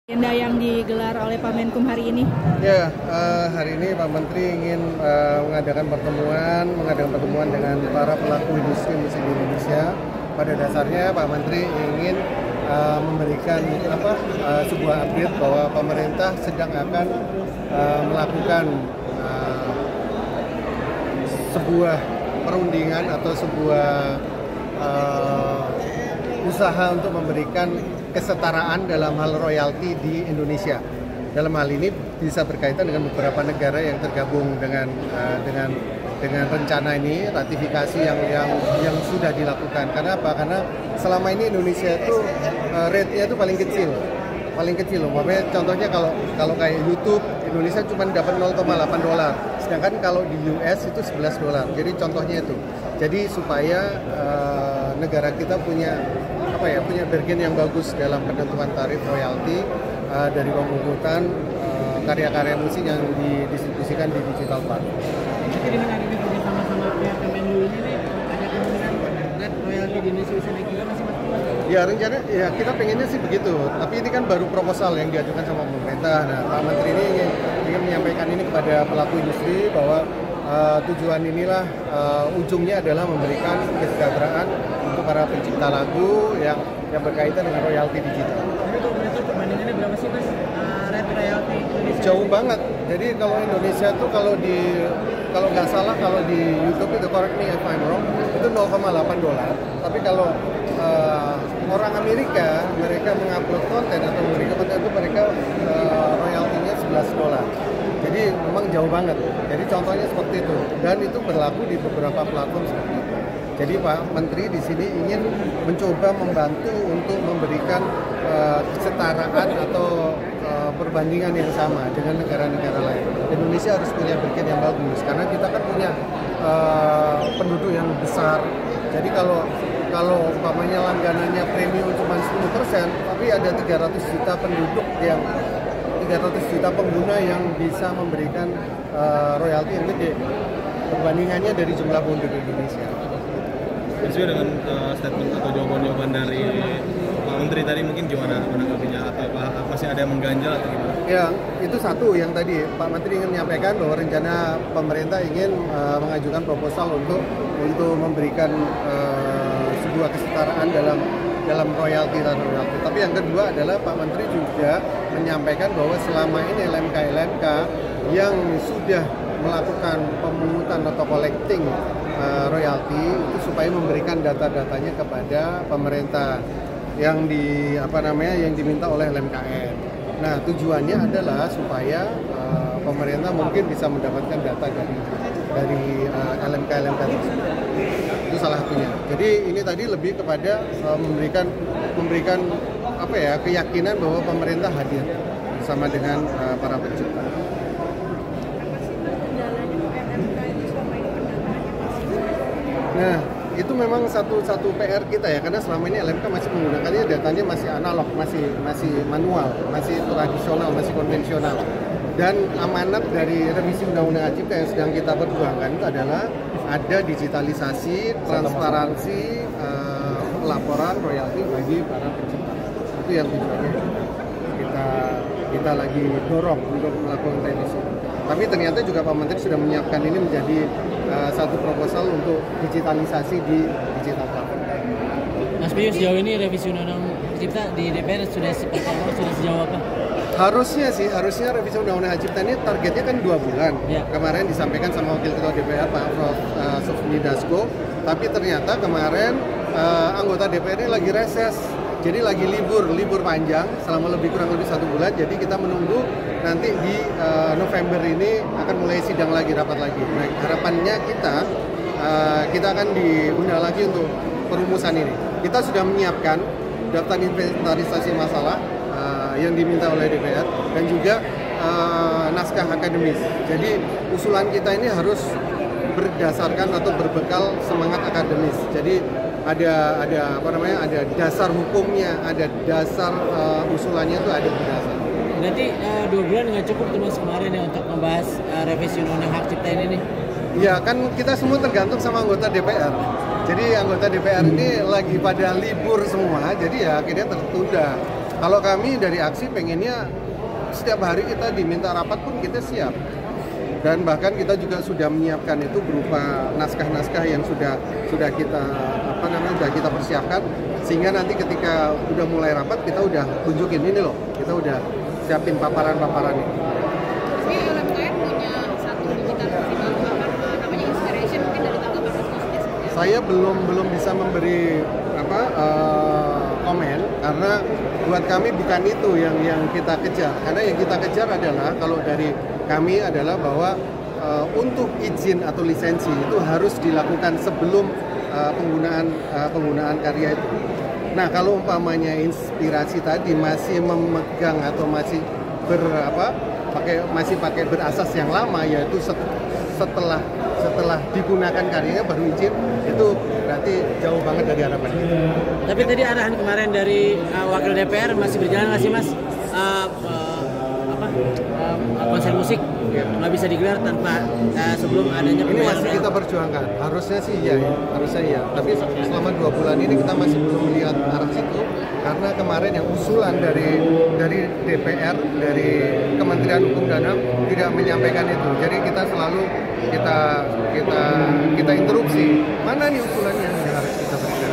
Agenda yang digelar oleh Pak Menkum hari ini? Ya, hari ini Pak Menteri ingin mengadakan pertemuan dengan para pelaku industri musik di Indonesia. Pada dasarnya Pak Menteri ingin memberikan sebuah update bahwa pemerintah sedang akan melakukan sebuah perundingan atau sebuah usaha untuk memberikan kesetaraan dalam hal royalti di Indonesia. Dalam hal ini bisa berkaitan dengan beberapa negara yang tergabung dengan rencana ini, ratifikasi yang sudah dilakukan. Karena apa? Karena selama ini Indonesia itu rate-nya itu paling kecil. Umpamanya contohnya kalau kayak YouTube Indonesia cuma dapat $0,8, sedangkan kalau di US itu $11. Jadi contohnya itu. Jadi supaya negara kita punya bargain yang bagus dalam penentuan tarif royalti dari pemungutan karya-karya musik yang didistribusikan di digital platform. Jadi dengan adanya kerjasama pihak Kemenlu ini ada kemungkinan royalti di Indonesia bisa naik juga masih Mas? Ya rencana ya kita pengennya sih begitu, tapi ini kan baru proposal yang diajukan sama pemerintah. Nah Pak Menteri ini ingin menyampaikan ini kepada pelaku industri bahwa tujuan inilah ujungnya adalah memberikan kesejahteraan untuk para pencipta lagu yang berkaitan dengan royalti digital. Jadi kalau itu perbandingannya berapa sih Mas? Rate royalti Indonesia? Jauh banget. Jadi kalau Indonesia tuh kalau nggak salah kalau di YouTube itu, correct me if I'm wrong, itu $0,8. Tapi kalau orang Amerika, mereka mengupload konten atau memberikan konten itu mereka royaltinya $11. Jadi memang jauh banget. Jadi contohnya seperti itu. Dan itu berlaku di beberapa platform seperti itu. Jadi Pak Menteri di sini ingin mencoba membantu untuk memberikan kesetaraan atau perbandingan yang sama dengan negara-negara lain. Indonesia harus punya bargain yang bagus karena kita kan punya penduduk yang besar. Jadi kalau umpamanya langganannya premium cuma 10%, tapi ada 300 juta penduduk 300 juta pengguna yang bisa memberikan royalti yang gede. Perbandingannya dari jumlah penduduk Indonesia. Sesuai dengan statement atau jawaban dari Pak Menteri tadi, mungkin gimana menanggapinya, atau masih ada yang mengganjal atau gimana? Ya, itu satu yang tadi Pak Menteri ingin menyampaikan bahwa rencana pemerintah ingin mengajukan proposal untuk memberikan sebuah kesetaraan dalam royalti dan royalti. Tapi yang kedua adalah Pak Menteri juga menyampaikan bahwa selama ini LMK yang sudah melakukan pemungutan atau collecting royalti itu supaya memberikan data-datanya kepada pemerintah yang diminta oleh LMKN. Nah, tujuannya adalah supaya pemerintah mungkin bisa mendapatkan data dari LMK tersebut. Itu salah satunya. Jadi ini tadi lebih kepada memberikan keyakinan bahwa pemerintah hadir bersama dengan para pencipta. Nah, itu memang satu PR kita ya, karena selama ini LMK masih menggunakannya, datanya masih analog, masih manual, masih tradisional, masih konvensional. Dan amanat dari revisi Undang-Undang Cipta yang sedang kita perjuangkan itu adalah ada digitalisasi, transparansi, laporan royalti bagi para pencipta. Itu yang tujuannya kita lagi dorong untuk melakukan revisi. Tapi ternyata juga Pak Menteri sudah menyiapkan ini menjadi satu proposal untuk digitalisasi di digital platform. Mas Pius, sejauh ini revisi Undang-Undang Cipta di DPR sudah seperti apa? Sudah sejauh apa? Harusnya revisi Undang-Undang Cipta ini targetnya kan 2 bulan. Ya. Kemarin disampaikan sama Wakil Ketua DPR Pak Prof. Sufmi Dasko, tapi ternyata kemarin anggota DPR ini lagi reses. Jadi lagi libur panjang selama kurang lebih 1 bulan. Jadi kita menunggu nanti di November ini akan mulai sidang lagi, rapat lagi. Nah, harapannya kita akan diundang lagi untuk perumusan ini. Kita sudah menyiapkan daftar inventarisasi masalah yang diminta oleh DPR dan juga naskah akademis. Jadi usulan kita ini harus berdasarkan atau berbekal semangat akademis. Jadi ada dasar hukumnya, ada dasar usulannya itu ada berdasar. Berarti 2 bulan nggak cukup tuh Mas kemarin ya untuk membahas revisi Undang-Undang Hak Cipta ini nih? Ya kan kita semua tergantung sama anggota DPR. Jadi anggota DPR ini lagi pada libur semua, jadi ya akhirnya tertunda. Kalau kami dari aksi pengennya setiap hari kita diminta rapat pun kita siap. Dan bahkan kita juga sudah menyiapkan itu berupa naskah-naskah yang sudah kita sudah kita persiapkan, sehingga nanti ketika udah mulai rapat kita udah tunjukin ini loh, kita udah siapin paparan-paparan ini. Ini LMKN punya satu digital festival namanya Inspiration, mungkin dari tanggapan Mas Kustis. Saya belum bisa memberi komen karena buat kami bukan itu yang kita kejar. Karena yang kita kejar adalah kalau dari kami adalah bahwa untuk izin atau lisensi itu harus dilakukan sebelum penggunaan karya itu. Nah, kalau umpamanya inspirasi tadi masih memegang atau masih masih pakai berasas yang lama, yaitu setelah digunakan karyanya baru izin, itu berarti jauh banget dari harapan kita. Tapi tadi arahan kemarin dari wakil DPR masih berjalan nggak sih Mas? Konser musik nggak bisa digelar tanpa sebelum adanya ini masih kita perjuangkan. Harusnya sih iya ya, harusnya iya. Tapi selama 2 bulan ini kita masih belum melihat arah situ, karena kemarin yang usulan dari DPR, dari Kementerian Hukum dan HAM tidak menyampaikan itu. Jadi kita selalu kita interupsi. Mana nih usulannya yang harus kita berikan?